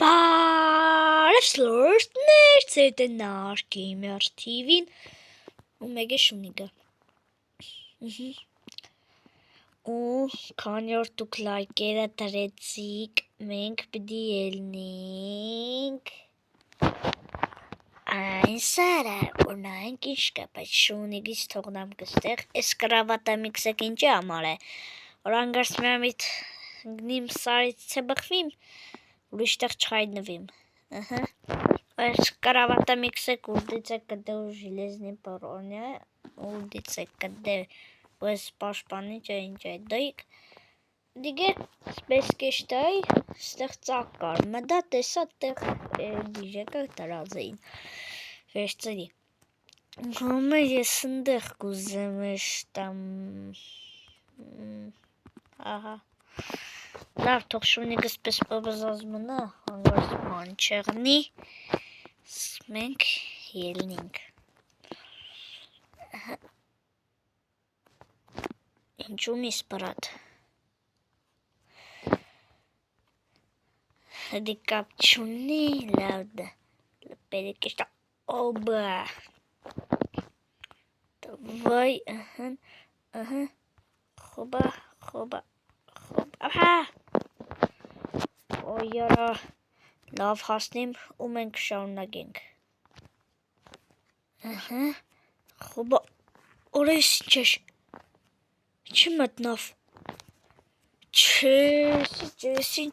Բարշլորտներ ցերտենար գեյմեր TV-ին ու մեկ է շունիկը։ Ու քանի որ դուք լայքերը դրեցիք, մենք պիտի ելնենք այն սարը, որ նայենք ինչ կա, բայց շունիկից թողնամ կստեղ, այս կրավատը միքսեք ինչի համար է, որ անգարս միամիտ գնիմ սարից է բխվիմ, ուրիշտեղ չհայտնվիմ, այս կրավատը միքսեք ուրդից է կդե ու ժիլեզնի պարոնյա, ուրդից է կդե Ես պաշտպանիչ է ինչ է դույք, դիգե սպես կեշտայի ստեղ ծակ կար, մդա տեսա տեղ դիժեկը տրած էին, վերցրի, հոմը ես ընդեղ կուզեմ էշտամ, ահա, լավ թող շունիկը սպես պվզած մնա, հանգարս ման չեղնի, մենք ելնինք, Ինչ ունիս բրատ, դի կապ չունի, լավ դա, լպերեք էշտա, օբա, դվայ, խոբա, ահա, օй արա, լավ հասնիմ ու մենք շարունակենք, խոբա, օրես չեշ, Չի մտնավ,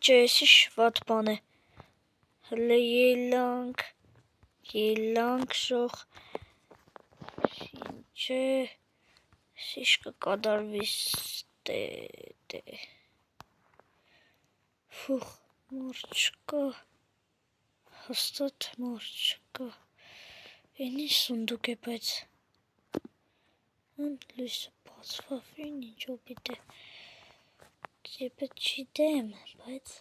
չեսի շվատ բան է, հլը ելանք շող, ինչ է, սիշ կկադարվի ստե, ֆուխ, մոր չկա, հաստատ մոր չկա, են ինչ սունդուկ է բայց, լույսը Սվավին ինչով պիտե, եպը չիտեմ, բայց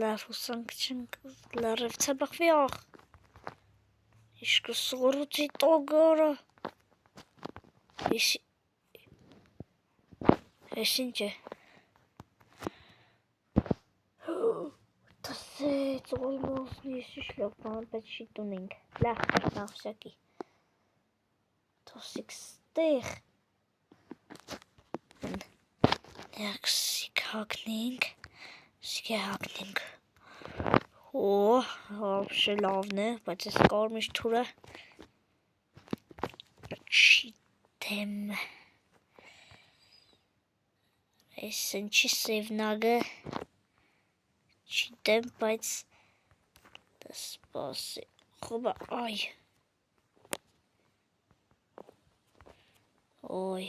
լավ ուսանք չնք լարև ծաբախվի աղ, իշկը սորուցի տոգարը, ես ինչ է, տասեց ոլմոսնի ես իշ լավ բան, բայց շիտուն ենք, լավ վսակի, Tosik stեղ, նեակ սիք հակնինք, ապշե լավն է, բայց ես կարմիշ թուրը, չիտեմ, ես ընչի սևնագը, չիտեմ, բայց սպասի, խոբա, այ, Օй,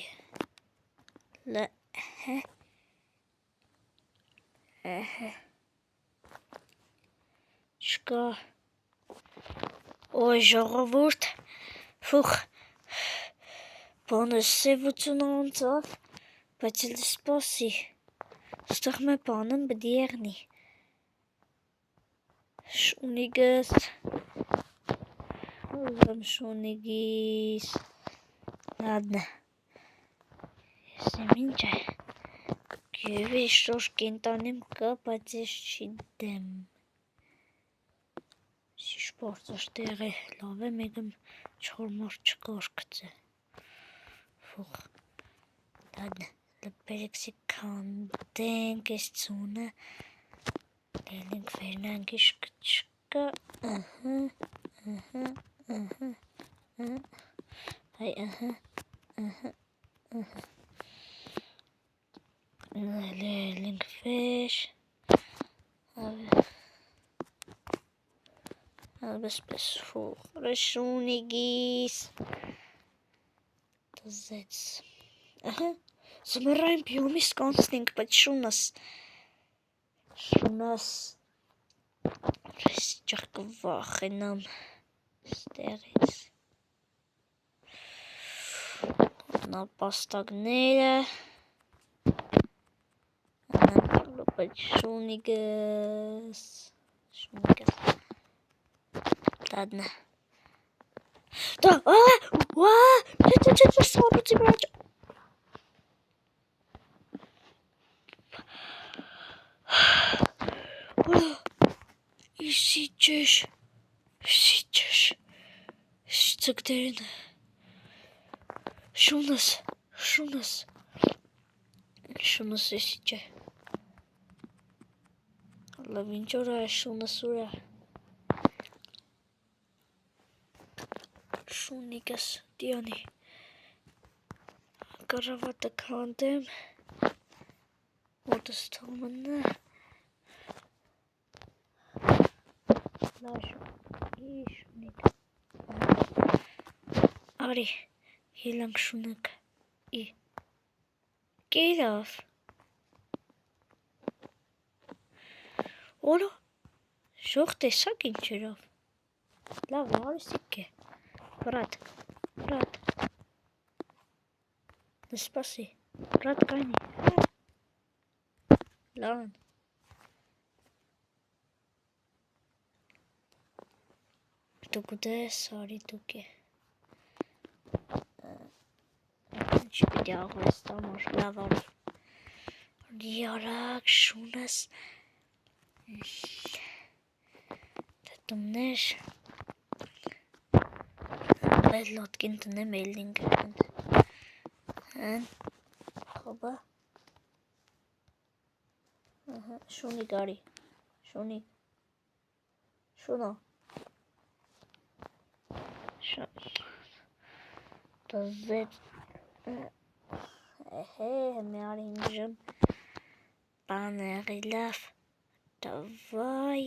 չկա, օй ժողովուրդ, ֆուխ, բանը սևություն անցավ, բայց էլ սպասի, ստեղ մե բանն բդի եղնի, շունիգս, ուզեմ շունիգիս, լադնը, Եմ ինչ է, գևի շոշ կենտանիմ կա, բայց ես չիդեմ, շիշպործ աշտեղ է, լավ է մեգմ չորմար չկար կծե, վուխ, լադնը, լպերեքսի կանդենք ես ծունը, լելինք վերնանք իշկ չկա, Լելինք վեր, ալբեսպես ֆուխ, ռշունիգիս, տզեց, զմրային բյոմիս կանցնինք, բայց շունաս, ես ճախ կվախենամ, ստեղից, նապաստագները, բայց շունիգս, լադնը, դա, սորուցի վրաճ, Սիճեր, ծգդերին, շունս, սիճե, լավ ինչ որ է շունս ուր է, շունիկս դիանի, կարավատը քանդեմ, մոտս թողմնը, շունիկ, արի, հիլանք շունակ, կերավ, օրո, ժող տեսակ ինչերով, լավ, արիսիկ է, վրատ, նսպասի, վրատ կայնի, լան, դուք ուդես, արի դուք է, ինչ պիտի աղվես տամար, լավ արի, դիարակ, շունս, դետումներ, այդ լոտկին տնեմ էլինգ, խոբա, շունիկ արի, շունո, դզետ, մի արի ինժմ, բաների լավ, դավայ,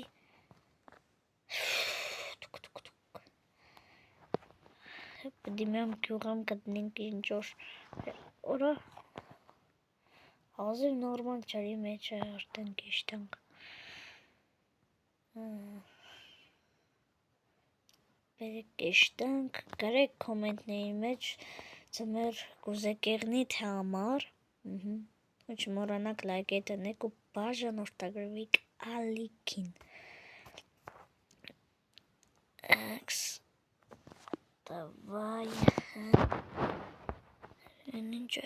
դիմեմ կյուղամ կտնենք ինչ-որ, որը, հազիվ նորմալ չարի մեջ է արդեն կիշտանք, բերեք կիշտանք, գրեք կոմենտների մեջ, ձմեր գուզեկեղնի թե համար, ու չմոռանաք լայք տնեք ու բաժան որդագրվիկ ալիքին, Давай. Ninja.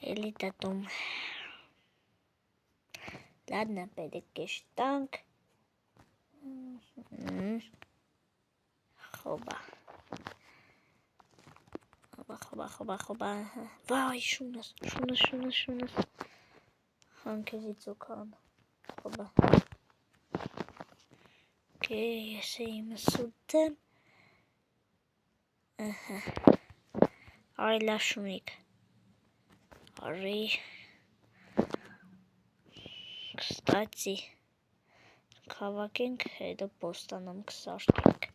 Элита том. Ладно, перекиштанг. Хоба. Вай, шунас. Hangi videokan. Хоба. Окей, сеим суден. Արի լավ շունիկ, արի, կստացի, կհավակենք, հետո պոստանամ կսարթենք,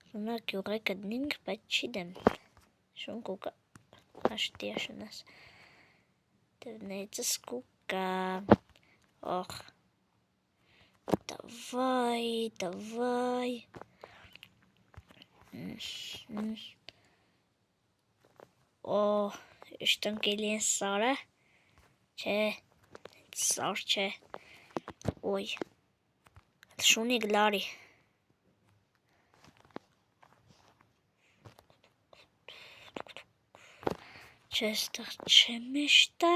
նունա գյուղը կդնինք, բայց չի դեմ, շուն կուկա, աշտի աշունաս, դվնեցս կուկա, օխ, դավայ, Օ, իշտանք էլի են սարը, չէ, սար չէ, ոյ, շունիկ լարի, չէ, ստեղ չեմ իշտա,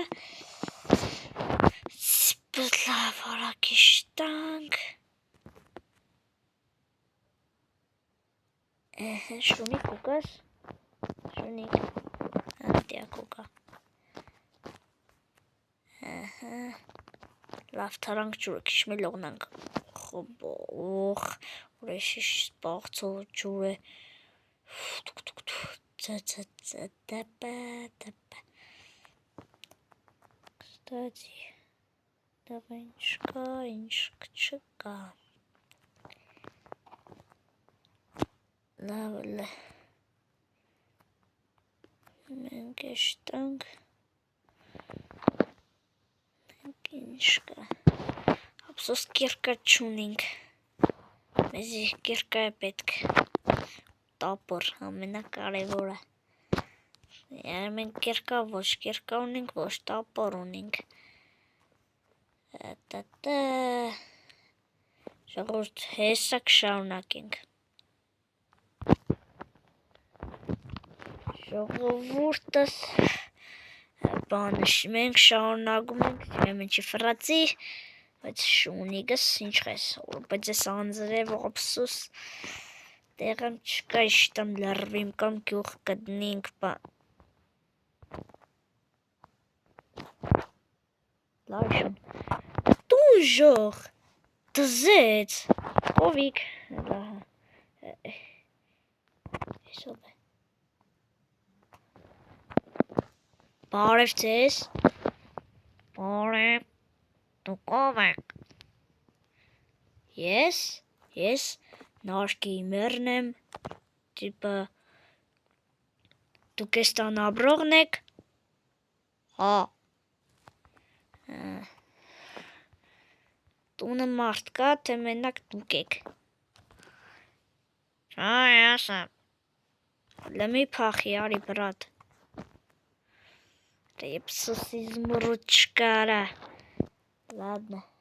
լավ արակ իշտանք, շունիկ կուկաս, շունիկ, Կուկա լավ թարանք ջուրը քիչ մի լողնանք խոբող ուրեշիշ սպաղցող ջուրը կստացի դավ ինչ կա ինչ չկա լավ մենք էշտանք մենք ինչ կա ապսոս կիրկա չունինք մեզի կիրկա է պետք տապոր ամենակարևորը մենք կիրկա ոչ կիրկա ունինք ոչ տապոր ունինք ժողովուրդ հեսա կշարունակենք ժողովուրդս բանը մենք շարունակում ենք ինչի ֆրացի Բայց շունիկս ինչ ես, բայց ես անձրև ափսուս տեղեմ չկա, իշտամ լրվիմ կամ գյուղ կդնինք, լայշուն, տուժող, դզեց, կովիկ, Այսով է, բարև ձեզ, բարև, դուք ով եք, ես նարկի մերն եմ, տիպը, դուք ես տան ապրողն եք, հա, տունը մարդ կա, թե մենակ դուք եք, ես եմ, լմի փախի, արի բրատ, Ты псу измручкара. Ладно.